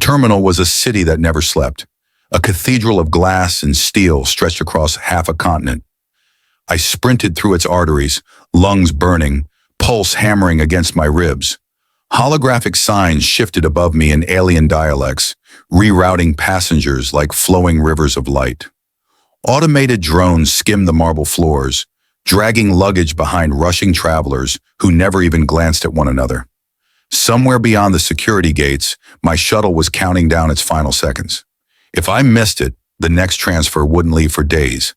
terminal was a city that never slept, a cathedral of glass and steel stretched across half a continent. I sprinted through its arteries, lungs burning, pulse hammering against my ribs. Holographic signs shifted above me in alien dialects, rerouting passengers like flowing rivers of light. Automated drones skimmed the marble floors, dragging luggage behind rushing travelers who never even glanced at one another. Somewhere beyond the security gates, my shuttle was counting down its final seconds. If I missed it, the next transfer wouldn't leave for days,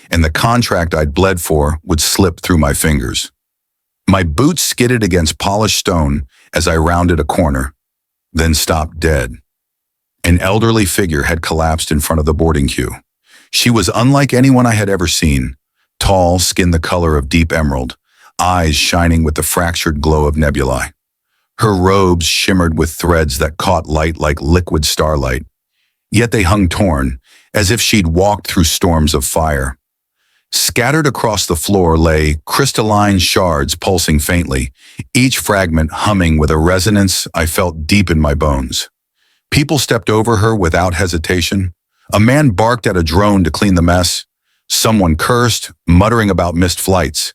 and the contract I'd bled for would slip through my fingers. My boots skidded against polished stone as I rounded a corner, then stopped dead. An elderly figure had collapsed in front of the boarding queue. She was unlike anyone I had ever seen, tall, skin the color of deep emerald, eyes shining with the fractured glow of nebulae. Her robes shimmered with threads that caught light like liquid starlight, yet they hung torn, as if she'd walked through storms of fire. Scattered across the floor lay crystalline shards pulsing faintly, each fragment humming with a resonance I felt deep in my bones. People stepped over her without hesitation. A man barked at a drone to clean the mess. Someone cursed, muttering about missed flights.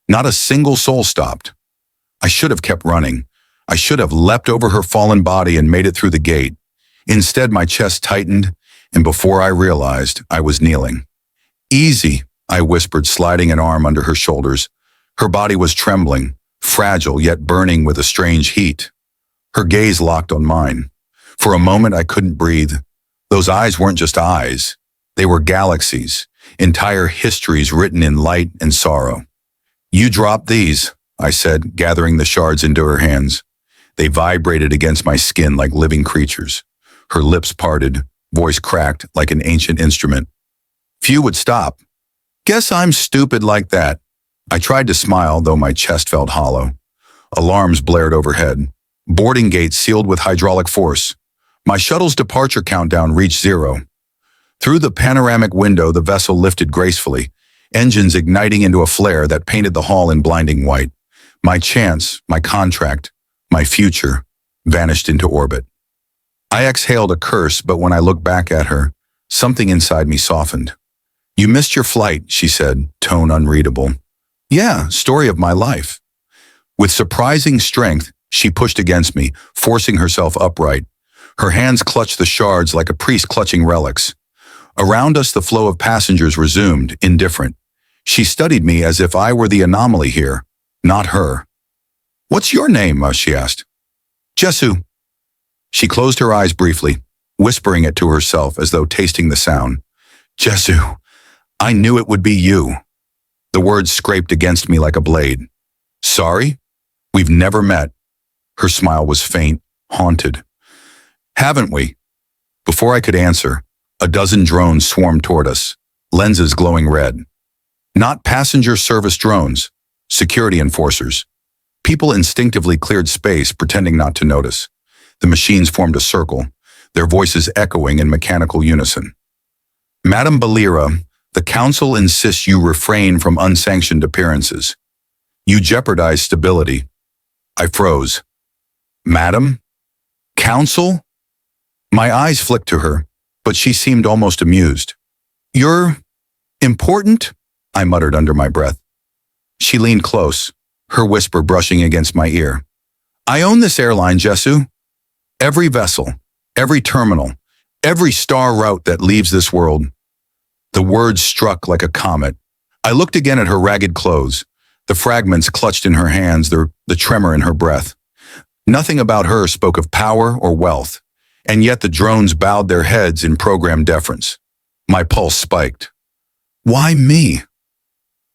Not a single soul stopped. I should have kept running. I should have leapt over her fallen body and made it through the gate. Instead, my chest tightened, and before I realized, I was kneeling. "Easy," I whispered, sliding an arm under her shoulders. Her body was trembling, fragile yet burning with a strange heat. Her gaze locked on mine. For a moment, I couldn't breathe. Those eyes weren't just eyes. They were galaxies, entire histories written in light and sorrow. "You dropped these," I said, gathering the shards into her hands. They vibrated against my skin like living creatures. Her lips parted, voice cracked like an ancient instrument. Few would stop. "Guess I'm stupid like that." I tried to smile, though my chest felt hollow. Alarms blared overhead. Boarding gates sealed with hydraulic force. My shuttle's departure countdown reached 0. Through the panoramic window, the vessel lifted gracefully, engines igniting into a flare that painted the hall in blinding white. My chance, my contract, my future vanished into orbit. I exhaled a curse, but when I looked back at her, something inside me softened. "You missed your flight," she said, tone unreadable. "Yeah, story of my life." With surprising strength, she pushed against me, forcing herself upright. Her hands clutched the shards like a priest clutching relics. Around us, the flow of passengers resumed, indifferent. She studied me as if I were the anomaly here, not her. "What's your name?" she asked. "Jessu." She closed her eyes briefly, whispering it to herself as though tasting the sound. "Jessu, I knew it would be you." The words scraped against me like a blade. "Sorry? We've never met." Her smile was faint, haunted. "Haven't we?" Before I could answer, a dozen drones swarmed toward us, lenses glowing red. Not passenger service drones, security enforcers. People instinctively cleared space, pretending not to notice. The machines formed a circle, their voices echoing in mechanical unison. "Madam Belyra, the Council insists you refrain from unsanctioned appearances. You jeopardize stability." I froze. "Madam? Council?" My eyes flicked to her, but she seemed almost amused. "You're important?" I muttered under my breath. She leaned close, her whisper brushing against my ear. "I own this airline, Jessu. Every vessel, every terminal, every star route that leaves this world." The words struck like a comet. I looked again at her ragged clothes, the fragments clutched in her hands, the tremor in her breath. Nothing about her spoke of power or wealth, and yet the drones bowed their heads in programmed deference. My pulse spiked. Why me?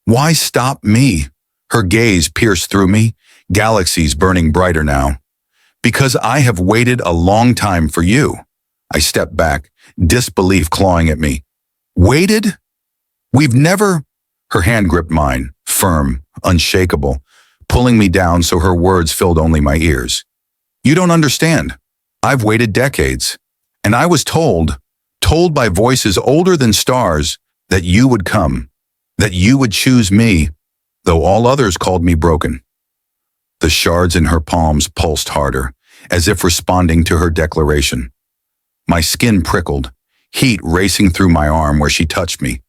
Why stop me? Her gaze pierced through me, galaxies burning brighter now. "Because I have waited a long time for you." I stepped back, disbelief clawing at me. "Waited? We've never—" Her hand gripped mine, firm, unshakable, pulling me down so her words filled only my ears. "You don't understand. I've waited decades, and I was told by voices older than stars, that you would come, that you would choose me, though all others called me broken." The shards in her palms pulsed harder, as if responding to her declaration. My skin prickled, heat racing through my arm where she touched me.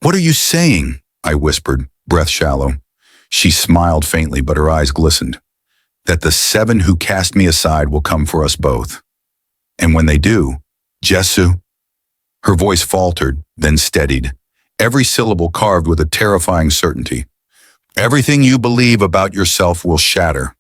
"What are you saying?" I whispered, breath shallow. She smiled faintly, but her eyes glistened. "That the 7 who cast me aside will come for us both. And when they do, Jessu." Her voice faltered, then steadied, every syllable carved with a terrifying certainty. "Everything you believe about yourself will shatter."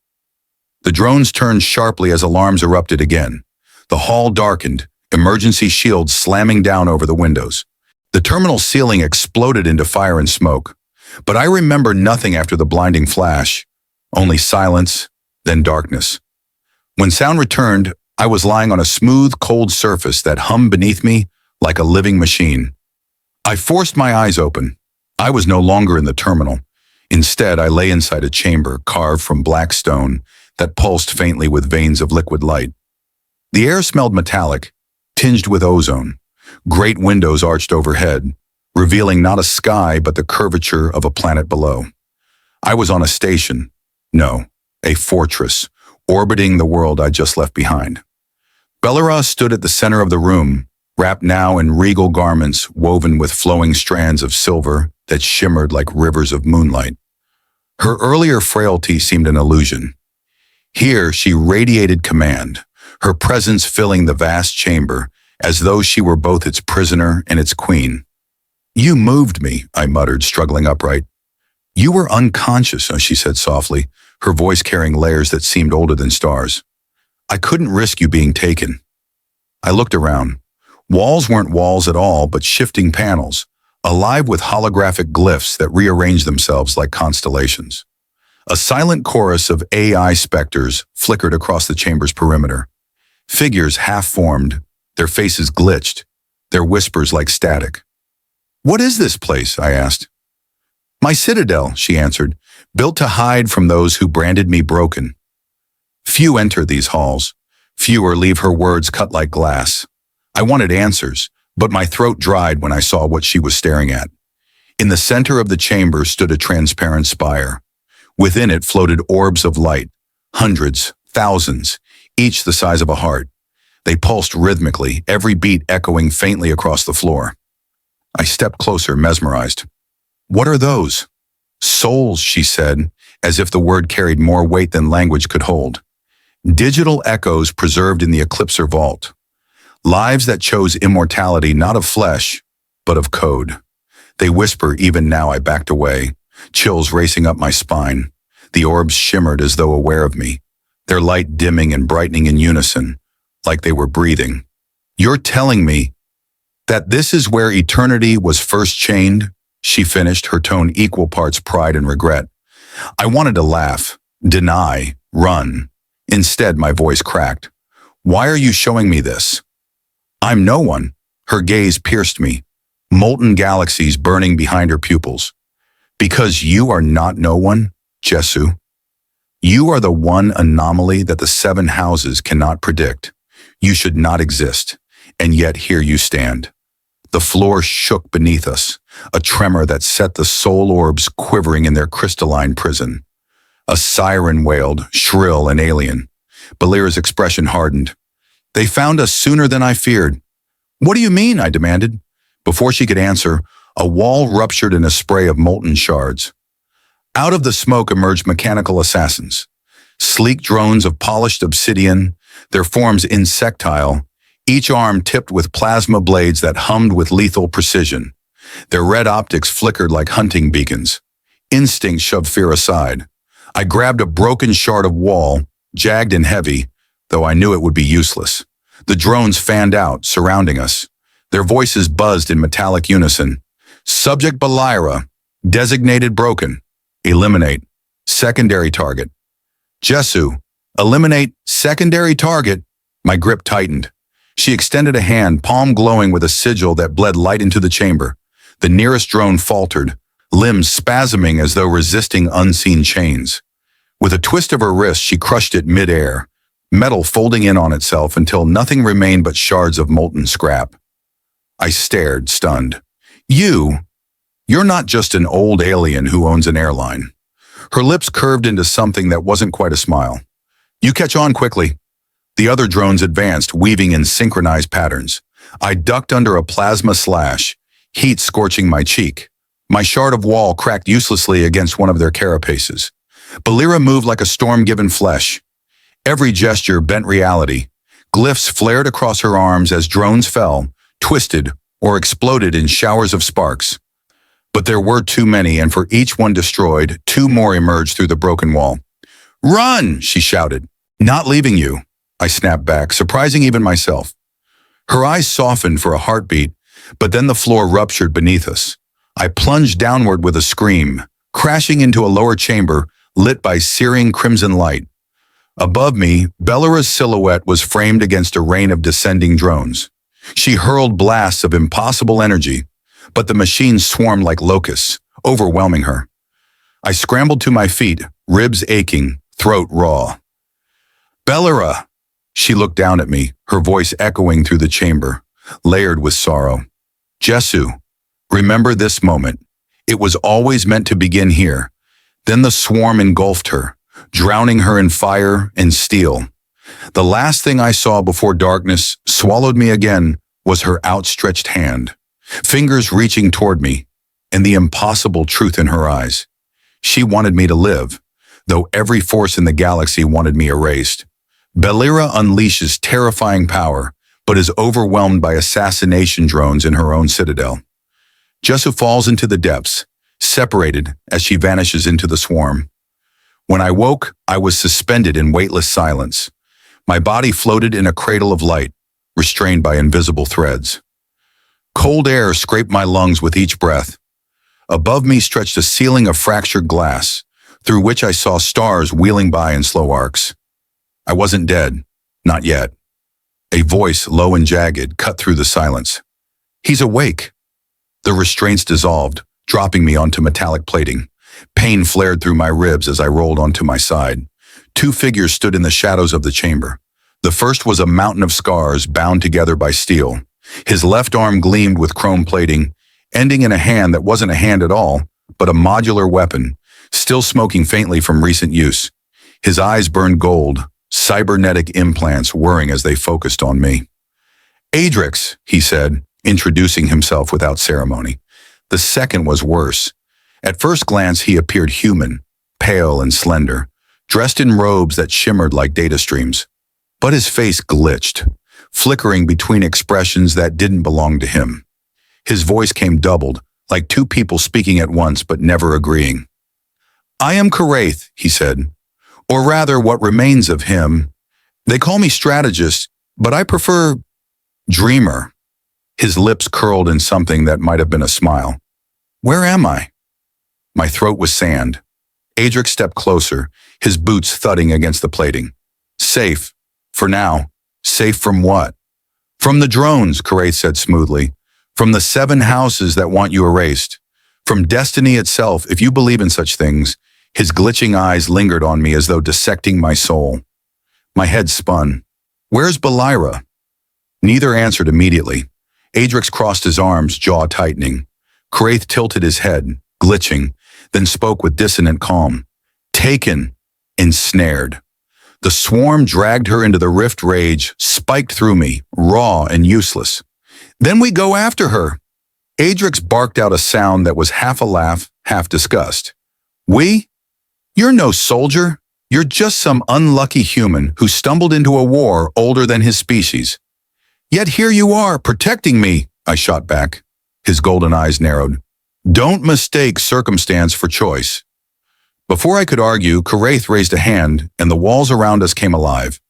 The drones turned sharply as alarms erupted again. The hall darkened, emergency shields slamming down over the windows. The terminal ceiling exploded into fire and smoke. But I remember nothing after the blinding flash, only silence, then darkness. When sound returned, I was lying on a smooth, cold surface that hummed beneath me like a living machine. I forced my eyes open. I was no longer in the terminal. Instead, I lay inside a chamber carved from black stone that pulsed faintly with veins of liquid light. The air smelled metallic, tinged with ozone. Great windows arched overhead, revealing not a sky but the curvature of a planet below. I was on a station, no, a fortress, orbiting the world I just left behind. Belyra stood at the center of the room, wrapped now in regal garments woven with flowing strands of silver that shimmered like rivers of moonlight. Her earlier frailty seemed an illusion. Here she radiated command, her presence filling the vast chamber as though she were both its prisoner and its queen. "You moved me," I muttered, struggling upright. "You were unconscious," she said softly, her voice carrying layers that seemed older than stars. "I couldn't risk you being taken." I looked around. Walls weren't walls at all, but shifting panels, alive with holographic glyphs that rearranged themselves like constellations. A silent chorus of AI specters flickered across the chamber's perimeter. Figures half-formed, their faces glitched, their whispers like static. "What is this place?" I asked. "My citadel," she answered, "built to hide from those who branded me broken." Few enter these halls. Fewer leave her words cut like glass. I wanted answers, but my throat dried when I saw what she was staring at. In the center of the chamber stood a transparent spire. Within it floated orbs of light, hundreds, thousands, each the size of a heart. They pulsed rhythmically, every beat echoing faintly across the floor. I stepped closer, mesmerized. "What are those?" "Souls," she said, as if the word carried more weight than language could hold. "Digital echoes preserved in the Eclipser vault. Lives that chose immortality not of flesh, but of code. They whisper even now." I backed away, chills racing up my spine. The orbs shimmered as though aware of me, their light dimming and brightening in unison, like they were breathing. "You're telling me that this is where eternity was first chained?" she finished, her tone equal parts pride and regret. I wanted to laugh, deny, run. Instead, my voice cracked. "Why are you showing me this?" "I'm no one." Her gaze pierced me, molten galaxies burning behind her pupils. "Because you are not no one, Jessu. You are the one anomaly that the 7 houses cannot predict. You should not exist, and yet here you stand." The floor shook beneath us, a tremor that set the soul orbs quivering in their crystalline prison. A siren wailed, shrill and alien. Belyra's expression hardened. "They found us sooner than I feared." "What do you mean?" I demanded. Before she could answer, a wall ruptured in a spray of molten shards. Out of the smoke emerged mechanical assassins. Sleek drones of polished obsidian, their forms insectile, each arm tipped with plasma blades that hummed with lethal precision. Their red optics flickered like hunting beacons. Instinct shoved fear aside. I grabbed a broken shard of wall, jagged and heavy, though I knew it would be useless. The drones fanned out, surrounding us. Their voices buzzed in metallic unison. "Subject Belyra. Designated broken. Eliminate. Secondary target." "Jessu. Eliminate. Secondary target." My grip tightened. She extended a hand, palm glowing with a sigil that bled light into the chamber. The nearest drone faltered, limbs spasming as though resisting unseen chains. With a twist of her wrist, she crushed it mid-air, metal folding in on itself until nothing remained but shards of molten scrap. I stared, stunned. You're not just an old alien who owns an airline." Her lips curved into something that wasn't quite a smile. "You catch on quickly. The other drones advanced, weaving in synchronized patterns. I ducked under a plasma slash, heat scorching my cheek. My shard of wall cracked uselessly against one of their carapaces. Belyra moved like a storm-given flesh. Every gesture bent reality. Glyphs flared across her arms as drones fell, twisted, or exploded in showers of sparks. But there were too many, and for each one destroyed, two more emerged through the broken wall. "Run!" she shouted. "Not leaving you," I snapped back, surprising even myself. Her eyes softened for a heartbeat, but then the floor ruptured beneath us. I plunged downward with a scream, crashing into a lower chamber lit by searing crimson light. Above me, Belyra's silhouette was framed against a rain of descending drones. She hurled blasts of impossible energy, but the machines swarmed like locusts, overwhelming her. I scrambled to my feet, ribs aching, throat raw. "Belyra!" She looked down at me, her voice echoing through the chamber, layered with sorrow. "Jessu, remember this moment. It was always meant to begin here." Then the swarm engulfed her, drowning her in fire and steel. The last thing I saw before darkness swallowed me again was her outstretched hand, fingers reaching toward me, and the impossible truth in her eyes. She wanted me to live, though every force in the galaxy wanted me erased. Belyra unleashes terrifying power, but is overwhelmed by assassination drones in her own citadel. Jessu falls into the depths, separated as she vanishes into the swarm. When I woke, I was suspended in weightless silence. My body floated in a cradle of light, restrained by invisible threads. Cold air scraped my lungs with each breath. Above me stretched a ceiling of fractured glass, through which I saw stars wheeling by in slow arcs. I wasn't dead, not yet. A voice, low and jagged, cut through the silence. "He's awake." The restraints dissolved, dropping me onto metallic plating. Pain flared through my ribs as I rolled onto my side. Two figures stood in the shadows of the chamber. The first was a mountain of scars bound together by steel. His left arm gleamed with chrome plating, ending in a hand that wasn't a hand at all, but a modular weapon, still smoking faintly from recent use. His eyes burned gold, cybernetic implants whirring as they focused on me. "Adrix," he said, introducing himself without ceremony. The second was worse. At first glance, he appeared human, pale and slender, dressed in robes that shimmered like data streams. But his face glitched, flickering between expressions that didn't belong to him. His voice came doubled, like two people speaking at once but never agreeing. "I am Jaryth," he said. "Or rather, what remains of him. They call me strategist, but I prefer dreamer." His lips curled in something that might have been a smile. "Where am I?" My throat was sand. Adrix stepped closer, his boots thudding against the plating. "Safe. For now." "Safe from what?" "From the drones," Jaryth said smoothly. "From the 7 houses that want you erased. From destiny itself, if you believe in such things." His glitching eyes lingered on me as though dissecting my soul. My head spun. "Where's Belyra?" Neither answered immediately. Adrix crossed his arms, jaw tightening. Jaryth tilted his head, glitching, then spoke with dissonant calm. "Taken. Ensnared. The swarm dragged her into the rift rage, spiked through me, raw and useless. Then we go after her." Adrix barked out a sound that was half a laugh, half disgust. "We? You're no soldier. You're just some unlucky human who stumbled into a war older than his species. Yet here you are, protecting me," I shot back. His golden eyes narrowed. "Don't mistake circumstance for choice." Before I could argue, Jaryth raised a hand, and the walls around us came alive.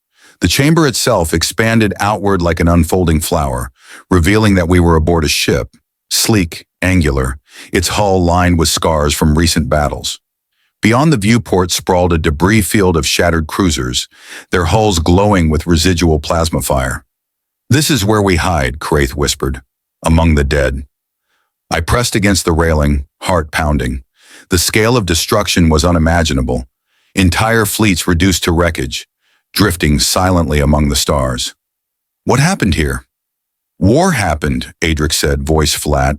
The chamber itself expanded outward like an unfolding flower, revealing that we were aboard a ship, sleek, angular, its hull lined with scars from recent battles. Beyond the viewport sprawled a debris field of shattered cruisers, their hulls glowing with residual plasma fire. "This is where we hide," Jaryth whispered, "among the dead." I pressed against the railing, heart pounding. The scale of destruction was unimaginable. Entire fleets reduced to wreckage, drifting silently among the stars. "What happened here?" "War happened," Adrix said, voice flat.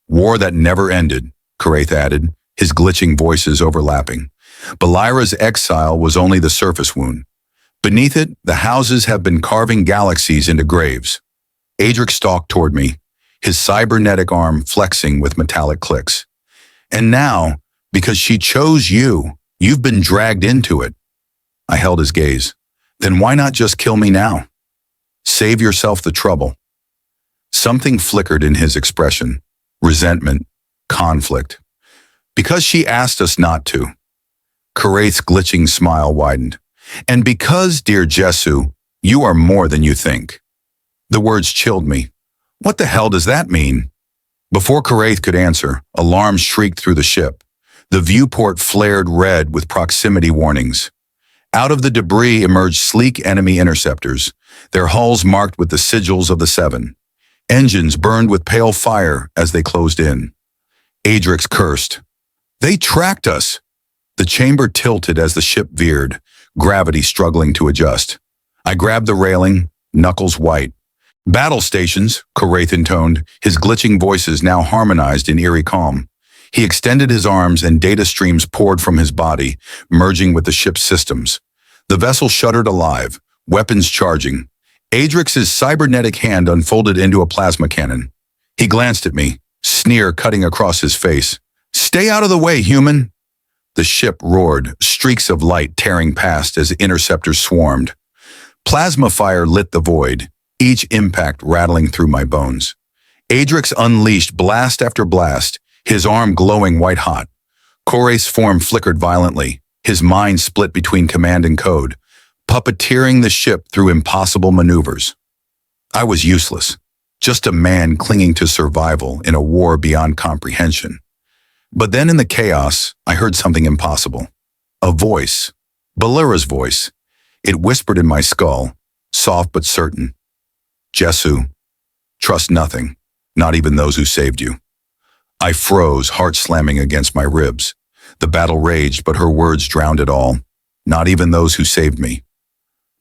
"War that never ended," Jaryth added, his glitching voices overlapping. "Belyra's exile was only the surface wound. Beneath it, the houses have been carving galaxies into graves. Adric stalked toward me, his cybernetic arm flexing with metallic clicks. And now, because she chose you, you've been dragged into it. I held his gaze. Then why not just kill me now? Save yourself the trouble. Something flickered in his expression. Resentment. Conflict. Because she asked us not to. Karaith's glitching smile widened. And because, dear Jessu, you are more than you think. The words chilled me. What the hell does that mean? Before Karaith could answer, alarms shrieked through the ship. The viewport flared red with proximity warnings. Out of the debris emerged sleek enemy interceptors, their hulls marked with the sigils of the Seven. Engines burned with pale fire as they closed in. Adrix cursed. They tracked us. The chamber tilted as the ship veered, gravity struggling to adjust. I grabbed the railing, knuckles white. Battle stations, Karaith intoned, his glitching voices now harmonized in eerie calm. He extended his arms and data streams poured from his body, merging with the ship's systems. The vessel shuddered alive, weapons charging. Adrix's cybernetic hand unfolded into a plasma cannon. He glanced at me, sneer cutting across his face. Stay out of the way, human! The ship roared, streaks of light tearing past as interceptors swarmed. Plasma fire lit the void, each impact rattling through my bones. Adrix unleashed blast after blast, his arm glowing white-hot. Karaith's form flickered violently, his mind split between command and code, puppeteering the ship through impossible maneuvers. I was useless, just a man clinging to survival in a war beyond comprehension. But then in the chaos, I heard something impossible. A voice, Belyra's voice. It whispered in my skull, soft but certain. Jessu, trust nothing, not even those who saved you. I froze, heart slamming against my ribs. The battle raged, but her words drowned it all. Not even those who saved me.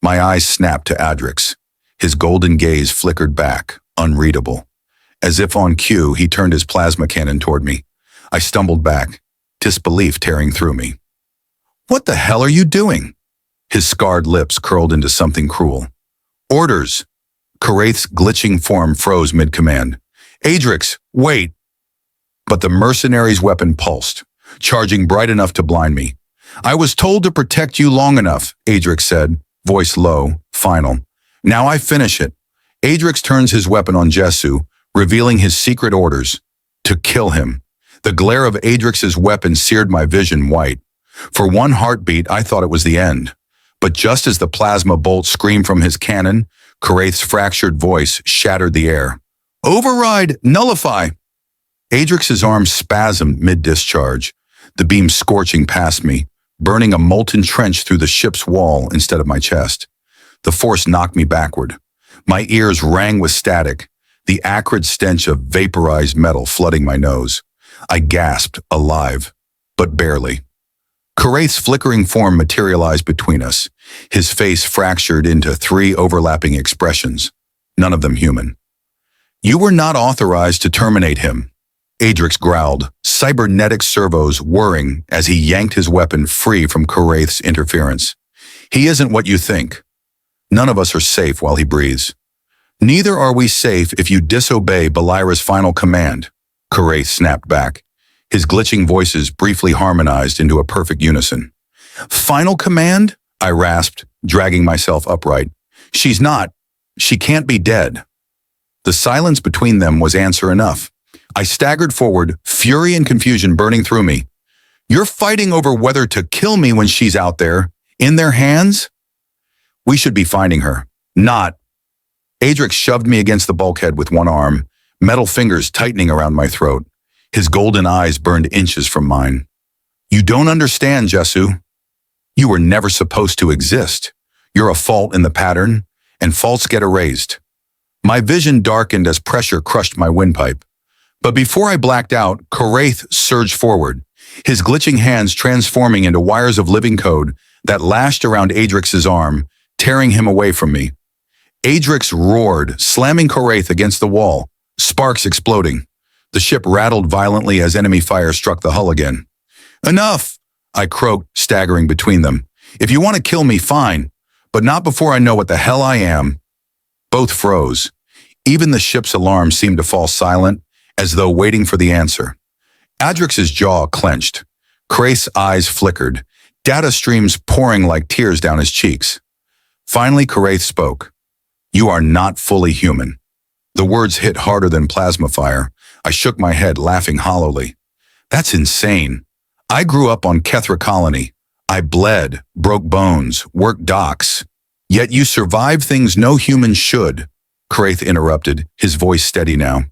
My eyes snapped to Adrix. His golden gaze flickered back, unreadable. As if on cue, he turned his plasma cannon toward me. I stumbled back, disbelief tearing through me. What the hell are you doing? His scarred lips curled into something cruel. Orders! Karaith's glitching form froze mid-command. Adrix, wait! But the mercenary's weapon pulsed, charging bright enough to blind me. I was told to protect you long enough, Adrix said, voice low, final. Now I finish it. Adrix turns his weapon on Jessu, revealing his secret orders. To kill him. The glare of Adrix's weapon seared my vision white. For one heartbeat, I thought it was the end. But just as the plasma bolt screamed from his cannon, Karaith's fractured voice shattered the air. Override! Nullify! Adrix's arm spasmed mid-discharge, the beam scorching past me, burning a molten trench through the ship's wall instead of my chest. The force knocked me backward. My ears rang with static, the acrid stench of vaporized metal flooding my nose. I gasped, alive, but barely. Karaith's flickering form materialized between us, his face fractured into 3 overlapping expressions, none of them human. You were not authorized to terminate him, Adrix growled, cybernetic servos whirring as he yanked his weapon free from Karaith's interference. He isn't what you think. None of us are safe while he breathes. Neither are we safe if you disobey Belyra's final command, Karaith snapped back. His glitching voices briefly harmonized into a perfect unison. Final command? I rasped, dragging myself upright. She can't be dead. The silence between them was answer enough. I staggered forward, fury and confusion burning through me. You're fighting over whether to kill me when she's out there, in their hands? We should be finding her. Not. Adrix shoved me against the bulkhead with one arm, metal fingers tightening around my throat. His golden eyes burned inches from mine. You don't understand, Jessu. You were never supposed to exist. You're a fault in the pattern, and faults get erased. My vision darkened as pressure crushed my windpipe. But before I blacked out, Karaith surged forward, his glitching hands transforming into wires of living code that lashed around Adrix's arm, tearing him away from me. Adrix roared, slamming Karaith against the wall, sparks exploding. The ship rattled violently as enemy fire struck the hull again. Enough! I croaked, staggering between them. If you want to kill me, fine. but not before I know what the hell I am. Both froze. Even the ship's alarm seemed to fall silent, as though waiting for the answer. Adrix's jaw clenched. Kraith's eyes flickered, data streams pouring like tears down his cheeks. Finally, Jaryth spoke. "You are not fully human." The words hit harder than plasma fire. I shook my head, laughing hollowly. "That's insane. I grew up on Kethra Colony. I bled, broke bones, worked docks. Yet you survived things no human should," Jaryth interrupted, his voice steady now.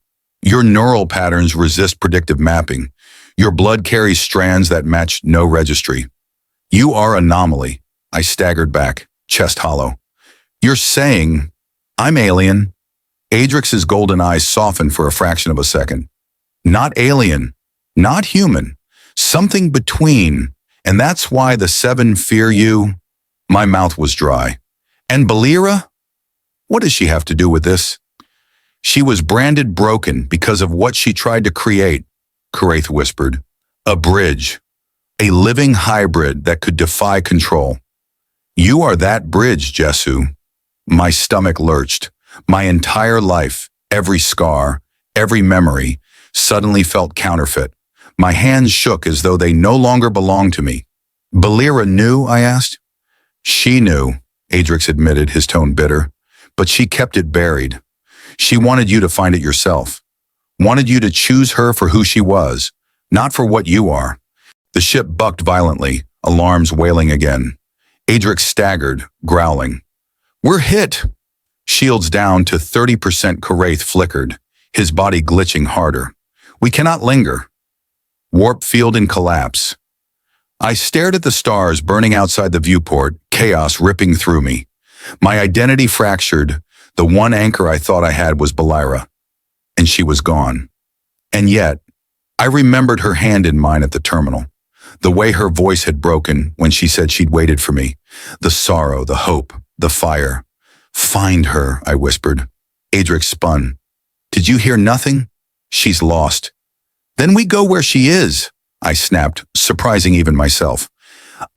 "Your neural patterns resist predictive mapping. Your blood carries strands that match no registry. You are anomaly." I staggered back, chest hollow. "You're saying I'm alien?" Adrix's golden eyes softened for a fraction of a second. "Not alien, not human, something between, and that's why the Seven fear you." My mouth was dry. "And Belyra? What does she have to do with this?" "She was branded broken because of what she tried to create," Jaryth whispered. "A bridge. A living hybrid that could defy control. You are that bridge, Jessu." My stomach lurched. My entire life, every scar, every memory, suddenly felt counterfeit. My hands shook as though they no longer belonged to me. "Belyra knew?" I asked. "She knew," Adrix admitted, his tone bitter. "But she kept it buried. She wanted you to find it yourself. Wanted you to choose her for who she was, not for what you are." The ship bucked violently, alarms wailing again. Adrix staggered, growling. "We're hit!" Shields down to 30%, Jaryth flickered, his body glitching harder. "We cannot linger." Warp field in collapse. I stared at the stars burning outside the viewport, chaos ripping through me. My identity fractured. The one anchor I thought I had was Belyra, and she was gone. And yet, I remembered her hand in mine at the terminal. The way her voice had broken when she said she'd waited for me. The sorrow, the hope, the fire. "Find her," I whispered. Adrix spun. "Did you hear nothing? She's lost." "Then we go where she is," I snapped, surprising even myself.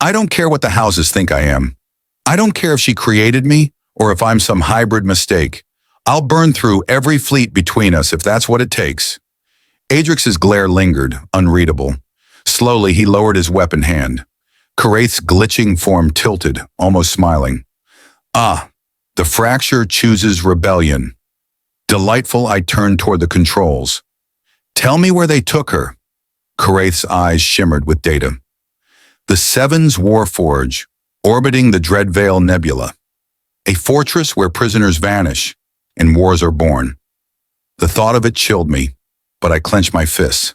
"I don't care what the houses think I am. I don't care if she created me or if I'm some hybrid mistake. I'll burn through every fleet between us if that's what it takes." Adrix's glare lingered, unreadable. Slowly, he lowered his weapon hand. Jaryth's glitching form tilted, almost smiling. "Ah, the fracture chooses rebellion." Delightful, I turned toward the controls. "Tell me where they took her." Jaryth's eyes shimmered with data. "The Seven's Warforge, orbiting the Dreadvale Nebula. A fortress where prisoners vanish and wars are born." The thought of it chilled me, but I clenched my fists.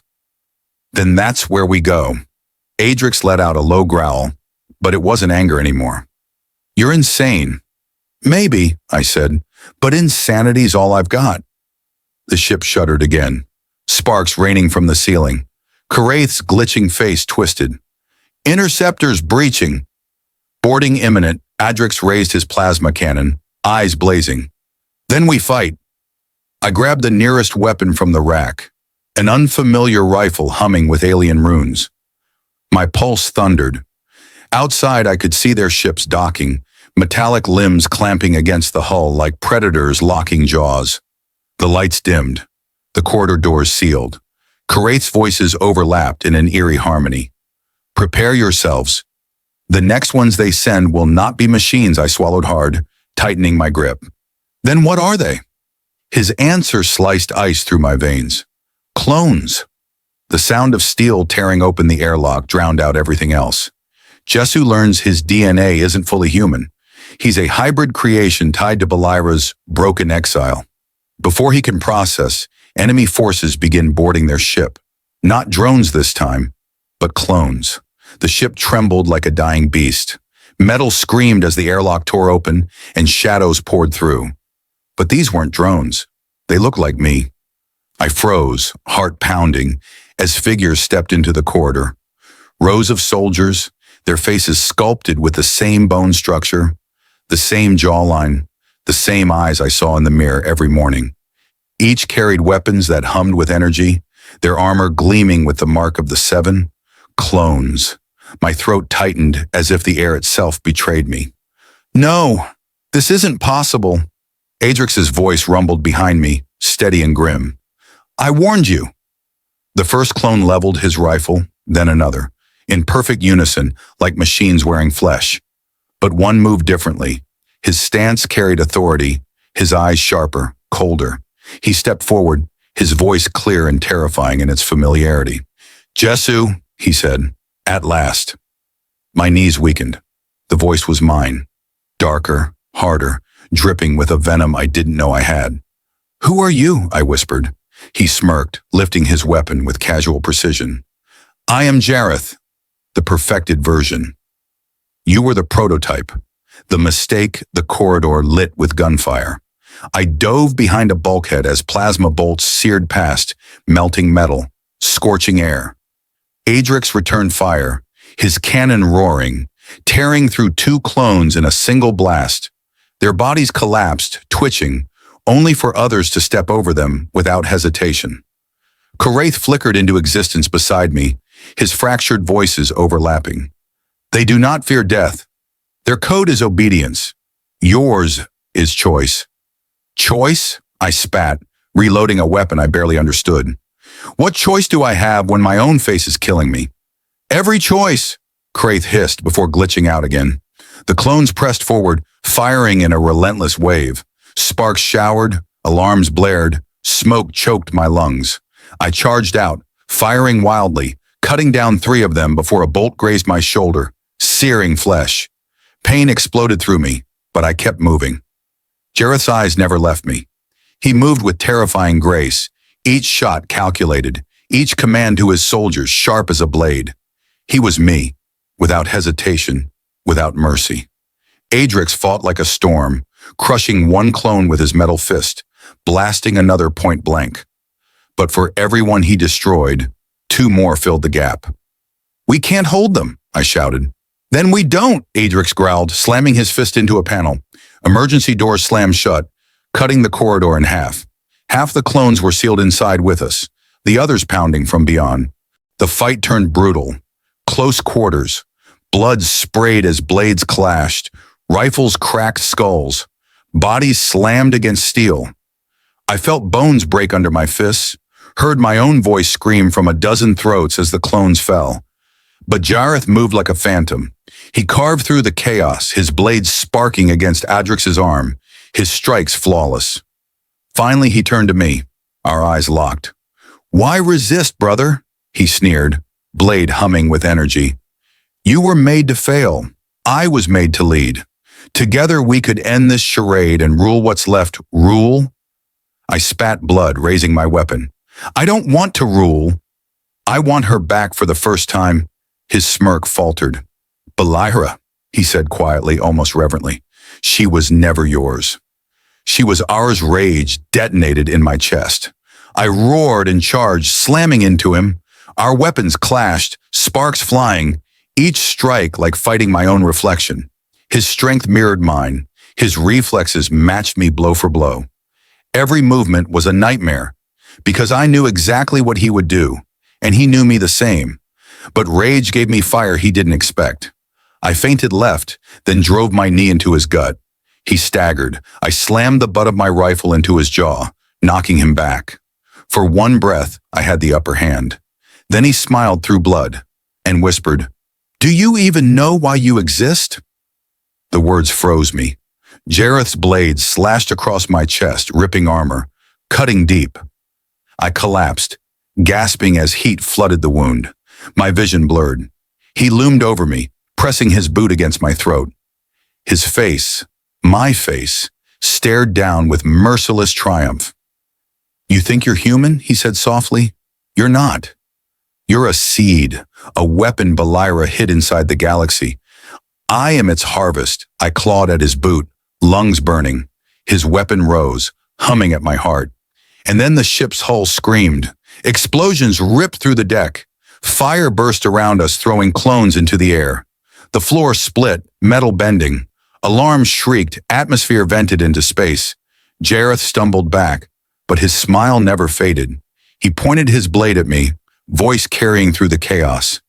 "Then that's where we go." Adrix let out a low growl, but it wasn't anger anymore. "You're insane." "Maybe," I said, "but insanity's all I've got." The ship shuddered again, sparks raining from the ceiling. Jaryth's glitching face twisted. "Interceptors breaching." Boarding imminent, Adrix raised his plasma cannon, eyes blazing. "Then we fight." I grabbed the nearest weapon from the rack, an unfamiliar rifle humming with alien runes. My pulse thundered. Outside, I could see their ships docking, metallic limbs clamping against the hull like predators locking jaws. The lights dimmed. The corridor doors sealed. Jaryth's voices overlapped in an eerie harmony. "Prepare yourselves. The next ones they send will not be machines," I swallowed hard, tightening my grip. "Then what are they?" His answer sliced ice through my veins. "Clones." The sound of steel tearing open the airlock drowned out everything else. Jessu learns his DNA isn't fully human. He's a hybrid creation tied to Belyra's broken exile. Before he can process, enemy forces begin boarding their ship. Not drones this time, but clones. The ship trembled like a dying beast. Metal screamed as the airlock tore open and shadows poured through. But these weren't drones. They looked like me. I froze, heart pounding, as figures stepped into the corridor. Rows of soldiers, their faces sculpted with the same bone structure, the same jawline, the same eyes I saw in the mirror every morning. Each carried weapons that hummed with energy, their armor gleaming with the mark of the Seven. Clones. My throat tightened as if the air itself betrayed me. No, this isn't possible. Adrix's voice rumbled behind me, steady and grim. I warned you. The first clone leveled his rifle, then another, in perfect unison, like machines wearing flesh. But one moved differently. His stance carried authority, his eyes sharper, colder. He stepped forward, his voice clear and terrifying in its familiarity. Jessu, he said, at last. My knees weakened. The voice was mine. Darker, harder, dripping with a venom I didn't know I had. Who are you? I whispered. He smirked, lifting his weapon with casual precision. I am Jaryth, the perfected version. You were the prototype, the mistake, the corridor lit with gunfire. I dove behind a bulkhead as plasma bolts seared past, melting metal, scorching air. Adrix returned fire, his cannon roaring, tearing through two clones in a single blast. Their bodies collapsed, twitching, only for others to step over them without hesitation. Jaryth flickered into existence beside me, his fractured voices overlapping. They do not fear death. Their code is obedience. Yours is choice. Choice? I spat, reloading a weapon I barely understood. What choice do I have when my own face is killing me? Every choice, Jaryth hissed before glitching out again. The clones pressed forward, firing in a relentless wave. Sparks showered, alarms blared, smoke choked my lungs. I charged out, firing wildly, cutting down 3 of them before a bolt grazed my shoulder, searing flesh. Pain exploded through me, but I kept moving. Jaryth's eyes never left me. He moved with terrifying grace, each shot calculated, each command to his soldiers sharp as a blade. He was me, without hesitation, without mercy. Adrix fought like a storm, crushing one clone with his metal fist, blasting another point blank. But for everyone he destroyed, 2 more filled the gap. We can't hold them, I shouted. Then we don't, Adrix growled, slamming his fist into a panel. Emergency doors slammed shut, cutting the corridor in half. Half the clones were sealed inside with us, the others pounding from beyond. The fight turned brutal. Close quarters. Blood sprayed as blades clashed. Rifles cracked skulls. Bodies slammed against steel. I felt bones break under my fists, heard my own voice scream from a dozen throats as the clones fell. But Jaryth moved like a phantom. He carved through the chaos, his blades sparking against Adrix's arm, his strikes flawless. Finally, he turned to me, our eyes locked. Why resist, brother? He sneered, blade humming with energy. You were made to fail. I was made to lead. Together we could end this charade and rule what's left. Rule? I spat blood, raising my weapon. I don't want to rule. I want her back for the first time. His smirk faltered. Belyra, he said quietly, almost reverently. She was never yours. She was ours. Rage detonated in my chest. I roared and charged, slamming into him. Our weapons clashed, sparks flying, each strike like fighting my own reflection. His strength mirrored mine. His reflexes matched me blow for blow. Every movement was a nightmare, because I knew exactly what he would do, and he knew me the same. But rage gave me fire he didn't expect. I feinted left, then drove my knee into his gut. He staggered. I slammed the butt of my rifle into his jaw, knocking him back. For one breath, I had the upper hand. Then he smiled through blood and whispered, "Do you even know why you exist?" The words froze me. Jaryth's blade slashed across my chest, ripping armor, cutting deep. I collapsed, gasping as heat flooded the wound. My vision blurred. He loomed over me, pressing his boot against my throat. His face, my face, stared down with merciless triumph. "You think you're human?" he said softly. "You're not. You're a seed, a weapon Belyra hid inside the galaxy. I am its harvest." I clawed at his boot, lungs burning. His weapon rose, humming at my heart. And then the ship's hull screamed. Explosions ripped through the deck. Fire burst around us, throwing clones into the air. The floor split, metal bending. Alarms shrieked, atmosphere vented into space. Jaryth stumbled back, but his smile never faded. He pointed his blade at me, voice carrying through the chaos.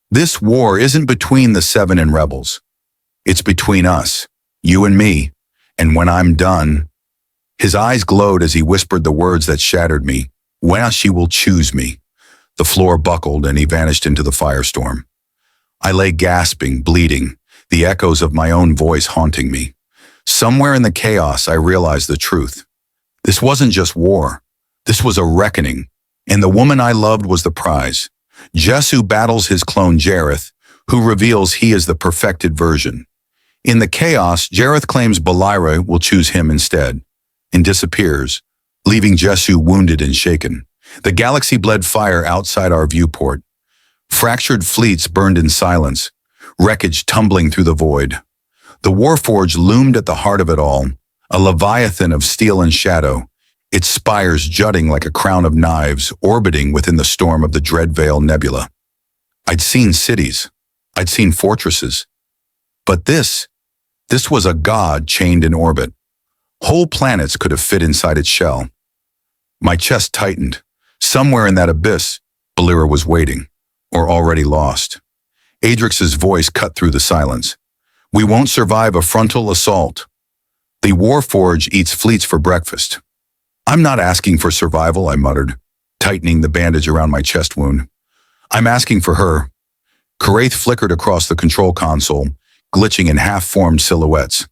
"This war isn't between the Seven and rebels. It's between us, You and me. And when I'm done." His eyes glowed as he whispered the words that shattered me. "When she will choose me." The floor buckled and he vanished into the firestorm. I lay gasping, bleeding, the echoes of my own voice haunting me. Somewhere in the chaos, I realized the truth. This wasn't just war. This was a reckoning, and the woman I loved was the prize. Jessu battles his clone Jaryth, who reveals he is the perfected version. In the chaos, Jaryth claims Belyra will choose him instead, and disappears, leaving Jessu wounded and shaken. The galaxy bled fire outside our viewport. Fractured fleets burned in silence, wreckage tumbling through the void. The Warforge loomed at the heart of it all, a leviathan of steel and shadow, its spires jutting like a crown of knives, orbiting within the storm of the Dreadveil Nebula. I'd seen cities. I'd seen fortresses. But this was a god chained in orbit. Whole planets could have fit inside its shell. My chest tightened. Somewhere in that abyss, Belyra was waiting, or already lost. Adrix's voice cut through the silence. "We won't survive a frontal assault. The Warforge eats fleets for breakfast." "I'm not asking for survival," I muttered, tightening the bandage around my chest wound. "I'm asking for her." Jaryth flickered across the control console, glitching in half-formed silhouettes.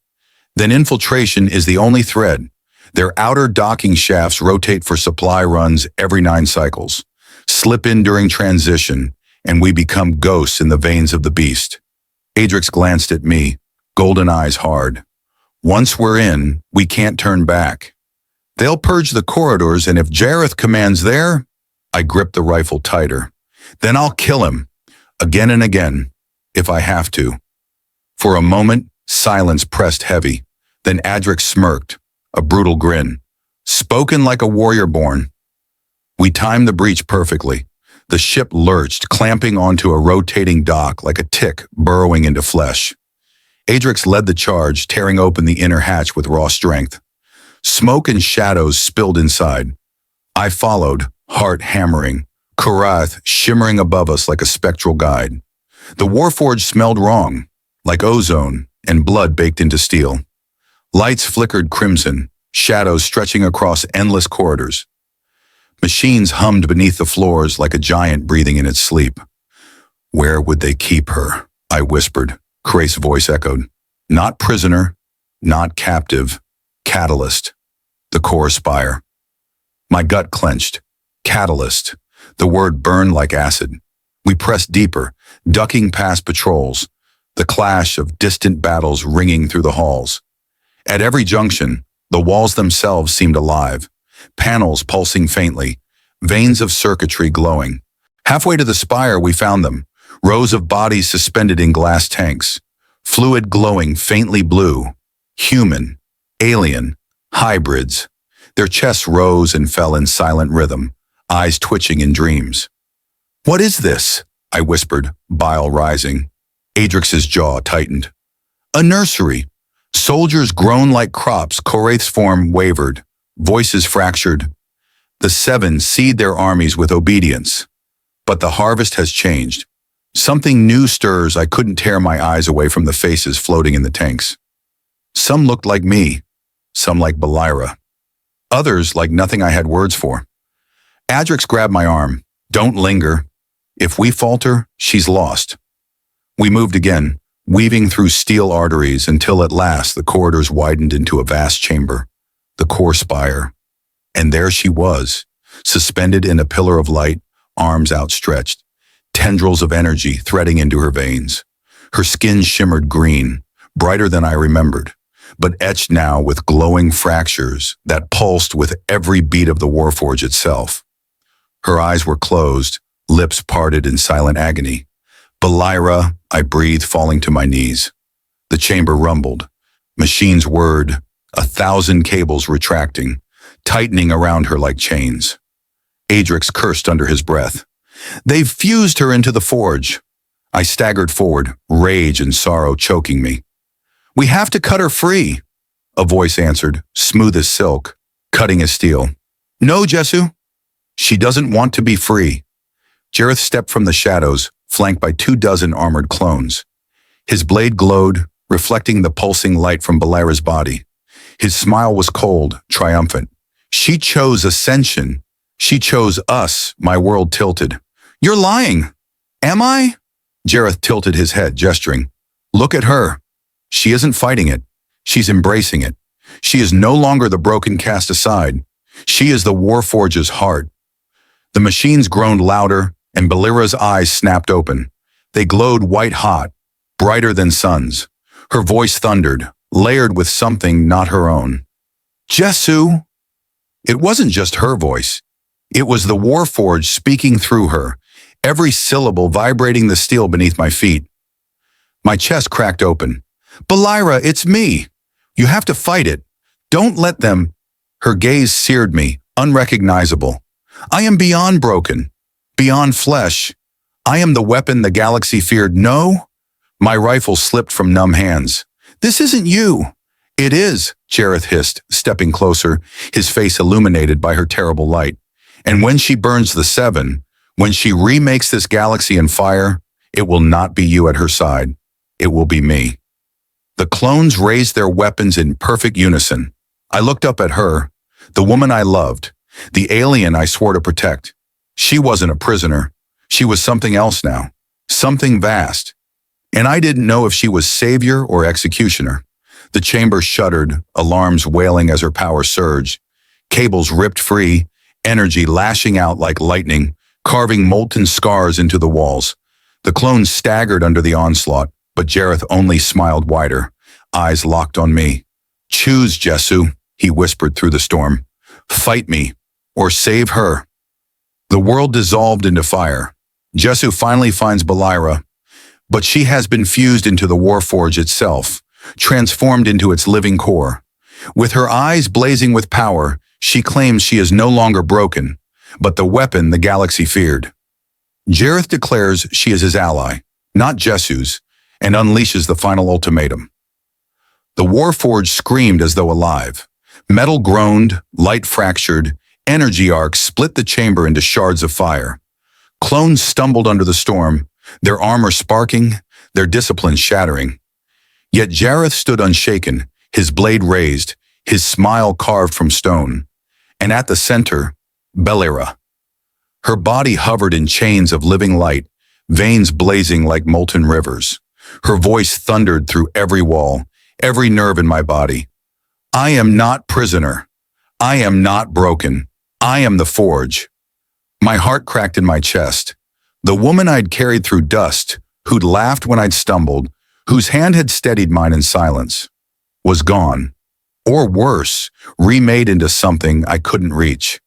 Then infiltration is the only thread. Their outer docking shafts rotate for supply runs every 9 cycles. Slip in during transition, and we become ghosts in the veins of the beast. Adrix glanced at me, golden eyes hard. "Once we're in, we can't turn back. They'll purge the corridors, and if Jaryth commands there," I gripped the rifle tighter, "then I'll kill him, again and again, if I have to." For a moment, silence pressed heavy. Then Adrix smirked, a brutal grin. "Spoken like a warrior born." We timed the breach perfectly. The ship lurched, clamping onto a rotating dock like a tick burrowing into flesh. Adrix led the charge, tearing open the inner hatch with raw strength. Smoke and shadows spilled inside. I followed, heart hammering, Jaryth shimmering above us like a spectral guide. The Warforge smelled wrong, like ozone and blood baked into steel. Lights flickered crimson, shadows stretching across endless corridors. Machines hummed beneath the floors like a giant breathing in its sleep. "Where would they keep her?" I whispered. Jaryth's voice echoed. "Not prisoner, not captive, catalyst. The core spire." My gut clenched. Catalyst. The word burned like acid. We pressed deeper, ducking past patrols, the clash of distant battles ringing through the halls. At every junction, the walls themselves seemed alive, panels pulsing faintly, veins of circuitry glowing. Halfway to the spire, we found them, rows of bodies suspended in glass tanks, fluid glowing faintly blue, human, alien, hybrids. Their chests rose and fell in silent rhythm, eyes twitching in dreams. "What is this?" I whispered, bile rising. Adrix's jaw tightened. "A nursery." Soldiers groaned like crops. Jaryth's form wavered, voices fractured. The Seven seed their armies with obedience. But the harvest has changed. Something new stirs. I couldn't tear my eyes away from the faces floating in the tanks. Some looked like me, some like Belyra. Others like nothing I had words for. Adrix grabbed my arm. "Don't linger. If we falter, she's lost." We moved again, weaving through steel arteries until at last the corridors widened into a vast chamber, the core spire. And there she was, suspended in a pillar of light, arms outstretched, tendrils of energy threading into her veins. Her skin shimmered green, brighter than I remembered, but etched now with glowing fractures that pulsed with every beat of the Warforge itself. Her eyes were closed, lips parted in silent agony. "Belyra," I breathed, falling to my knees. The chamber rumbled. Machines whirred, 1,000 cables retracting, tightening around her like chains. Adrix cursed under his breath. "They've fused her into the forge." I staggered forward, rage and sorrow choking me. "We have to cut her free," a voice answered, smooth as silk, cutting as steel. "No, Jessu. She doesn't want to be free." Jaryth stepped from the shadows, flanked by 24 armored clones. His blade glowed, reflecting the pulsing light from Belyra's body. His smile was cold, triumphant. She chose ascension. She chose us, my world tilted. You're lying. Am I? Jaryth tilted his head, gesturing. Look at her. She isn't fighting it. She's embracing it. She is no longer the broken cast aside. She is the Warforge's heart. The machines groaned louder, and Belyra's eyes snapped open. They glowed white-hot, brighter than suns. Her voice thundered, layered with something not her own. Jessu! It wasn't just her voice. It was the Warforge speaking through her, every syllable vibrating the steel beneath my feet. My chest cracked open. Belyra, it's me! You have to fight it. Don't let them. Her gaze seared me, unrecognizable. I am beyond broken, beyond flesh. I am the weapon the galaxy feared. No? My rifle slipped from numb hands. This isn't you. It is, Jaryth hissed, stepping closer, his face illuminated by her terrible light. And when she burns the seven, when she remakes this galaxy in fire, it will not be you at her side. It will be me. The clones raised their weapons in perfect unison. I looked up at her, the woman I loved, the alien I swore to protect. She wasn't a prisoner. She was something else now, something vast. And I didn't know if she was savior or executioner. The chamber shuddered, alarms wailing as her power surged. Cables ripped free, energy lashing out like lightning, carving molten scars into the walls. The clones staggered under the onslaught, but Jaryth only smiled wider, eyes locked on me. Choose, Jessu, he whispered through the storm. Fight me, or save her. The world dissolved into fire. Jessu finally finds Belyra, but she has been fused into the Warforge itself, transformed into its living core. With her eyes blazing with power, she claims she is no longer broken, but the weapon the galaxy feared. Jaryth declares she is his ally, not Jessu's, and unleashes the final ultimatum. The Warforge screamed as though alive. Metal groaned, light fractured, energy arcs split the chamber into shards of fire. Clones stumbled under the storm, their armor sparking, their discipline shattering. Yet Jaryth stood unshaken, his blade raised, his smile carved from stone. And at the center, Belyra. Her body hovered in chains of living light, veins blazing like molten rivers. Her voice thundered through every wall, every nerve in my body. I am not prisoner. I am not broken. I am the Forge. My heart cracked in my chest. The woman I'd carried through dust, who'd laughed when I'd stumbled, whose hand had steadied mine in silence, was gone. Or worse, remade into something I couldn't reach.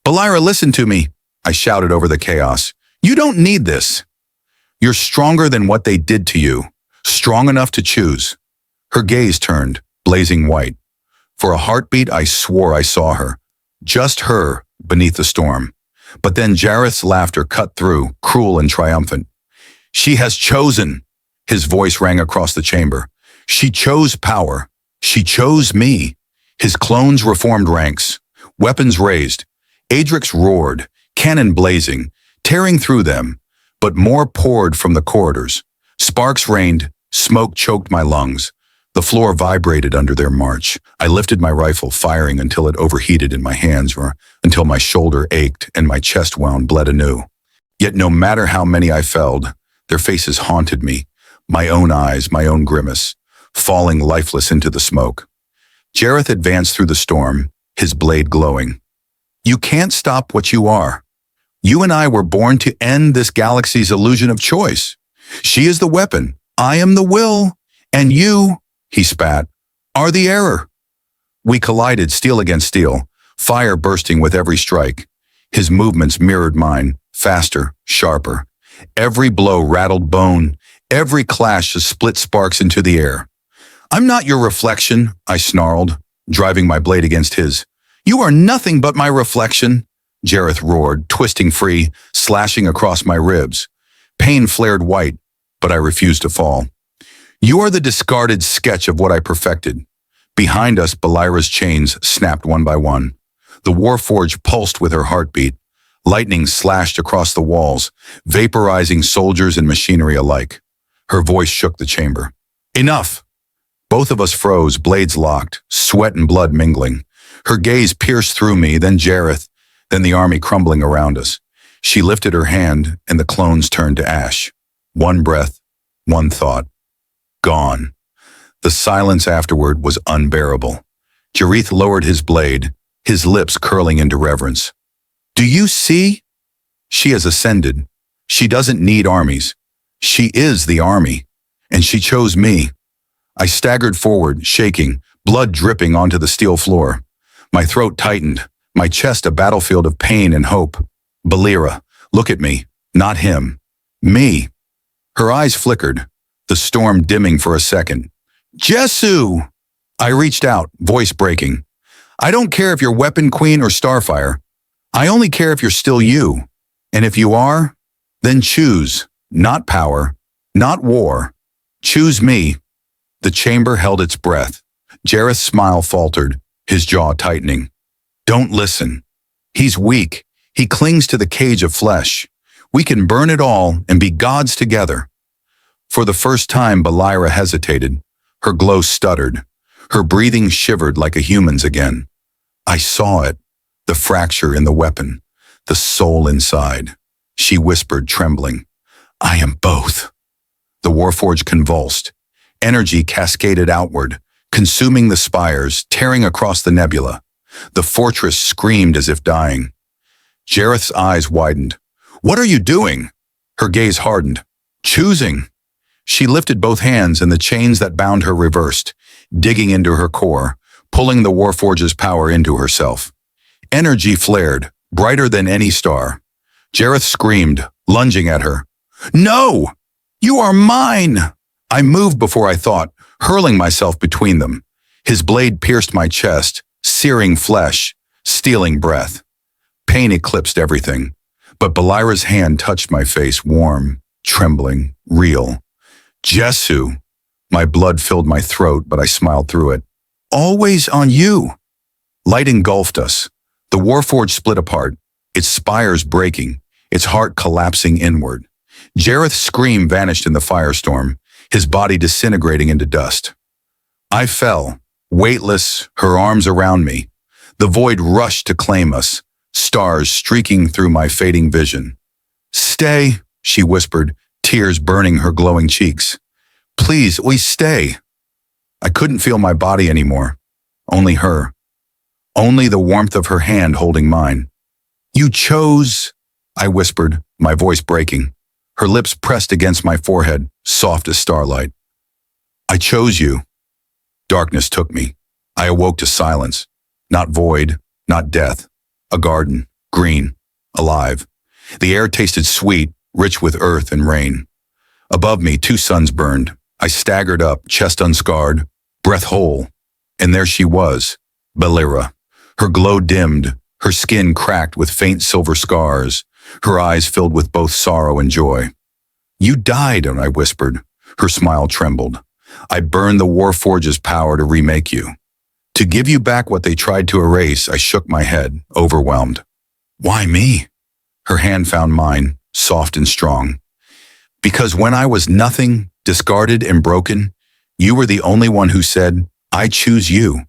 Belyra, listen to me, I shouted over the chaos. You don't need this. You're stronger than what they did to you, strong enough to choose. Her gaze turned, blazing white. For a heartbeat, I swore I saw her. Just her, beneath the storm. But then Jaryth's laughter cut through, cruel and triumphant. She has chosen. His voice rang across the chamber. She chose power. She chose me. His clones reformed ranks. Weapons raised. Adrix roared, cannon blazing, tearing through them. But more poured from the corridors. Sparks rained. Smoke choked my lungs. The floor vibrated under their march. I lifted my rifle, firing until it overheated in my hands, or until my shoulder ached and my chest wound bled anew. Yet no matter how many I felled, their faces haunted me, my own eyes, my own grimace, falling lifeless into the smoke. Jaryth advanced through the storm, his blade glowing. You can't stop what you are. You and I were born to end this galaxy's illusion of choice. She is the weapon. I am the will. And you, he spat, are the error. We collided steel against steel, fire bursting with every strike. His movements mirrored mine, faster, sharper. Every blow rattled bone, every clash split sparks into the air. I'm not your reflection, I snarled, driving my blade against his. You are nothing but my reflection, Jaryth roared, twisting free, slashing across my ribs. Pain flared white, but I refused to fall. You are the discarded sketch of what I perfected. Behind us, Belyra's chains snapped one by one. The Warforge pulsed with her heartbeat. Lightning slashed across the walls, vaporizing soldiers and machinery alike. Her voice shook the chamber. Enough! Both of us froze, blades locked, sweat and blood mingling. Her gaze pierced through me, then Jaryth, then the army crumbling around us. She lifted her hand, and the clones turned to ash. One breath, one thought. Gone. The silence afterward was unbearable. Jaryth lowered his blade, his lips curling into reverence. Do you see? She has ascended. She doesn't need armies. She is the army. And she chose me. I staggered forward, shaking, blood dripping onto the steel floor. My throat tightened, my chest a battlefield of pain and hope. Belyra, look at me, not him. Me. Her eyes flickered, the storm dimming for a second. Jessu! I reached out, voice breaking. I don't care if you're Weapon Queen or Starfire. I only care if you're still you. And if you are, then choose, not power, not war. Choose me. The chamber held its breath. Jaryth's smile faltered, his jaw tightening. Don't listen. He's weak. He clings to the cage of flesh. We can burn it all and be gods together. For the first time, Belyra hesitated. Her glow stuttered. Her breathing shivered like a human's again. I saw it, the fracture in the weapon, the soul inside. She whispered, trembling, I am both. The Warforge convulsed. Energy cascaded outward, consuming the spires, tearing across the nebula. The fortress screamed as if dying. Jaryth's eyes widened. What are you doing? Her gaze hardened. Choosing. She lifted both hands and the chains that bound her reversed, digging into her core, pulling the Warforge's power into herself. Energy flared, brighter than any star. Jaryth screamed, lunging at her. No! You are mine! I moved before I thought, hurling myself between them. His blade pierced my chest, searing flesh, stealing breath. Pain eclipsed everything, but Belyra's hand touched my face, warm, trembling, real. Jessu! My blood filled my throat, but I smiled through it. Always on you! Light engulfed us. The Warforge split apart, its spires breaking, its heart collapsing inward. Jaryth's scream vanished in the firestorm, his body disintegrating into dust. I fell, weightless, her arms around me. The void rushed to claim us, stars streaking through my fading vision. Stay, she whispered, tears burning her glowing cheeks. Please, we stay. I couldn't feel my body anymore. Only her. Only the warmth of her hand holding mine. You chose, I whispered, my voice breaking. Her lips pressed against my forehead, soft as starlight. I chose you. Darkness took me. I awoke to silence. Not void, not death. A garden, green, alive. The air tasted sweet, rich with earth and rain. Above me, 2 suns burned. I staggered up, chest unscarred, breath whole. And there she was, Belyra. Her glow dimmed, her skin cracked with faint silver scars, her eyes filled with both sorrow and joy. You died, and I whispered. Her smile trembled. I burned the Warforge's power to remake you. To give you back what they tried to erase, I shook my head, overwhelmed. Why me? Her hand found mine, soft and strong. Because when I was nothing, discarded and broken, you were the only one who said, I choose you.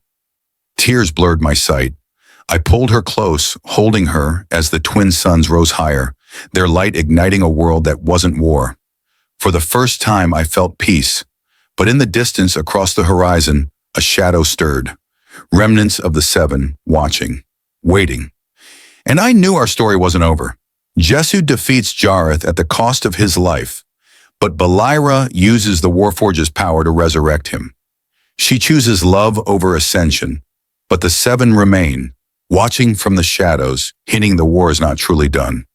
Tears blurred my sight. I pulled her close, holding her as the twin suns rose higher, their light igniting a world that wasn't war. For the first time, I felt peace, but in the distance across the horizon, a shadow stirred. Remnants of the 7, watching, waiting. And I knew our story wasn't over. Jessu defeats Jaryth at the cost of his life, but Belyra uses the Warforge's power to resurrect him. She chooses love over ascension, but the 7 remain, watching from the shadows, hinting the war is not truly done.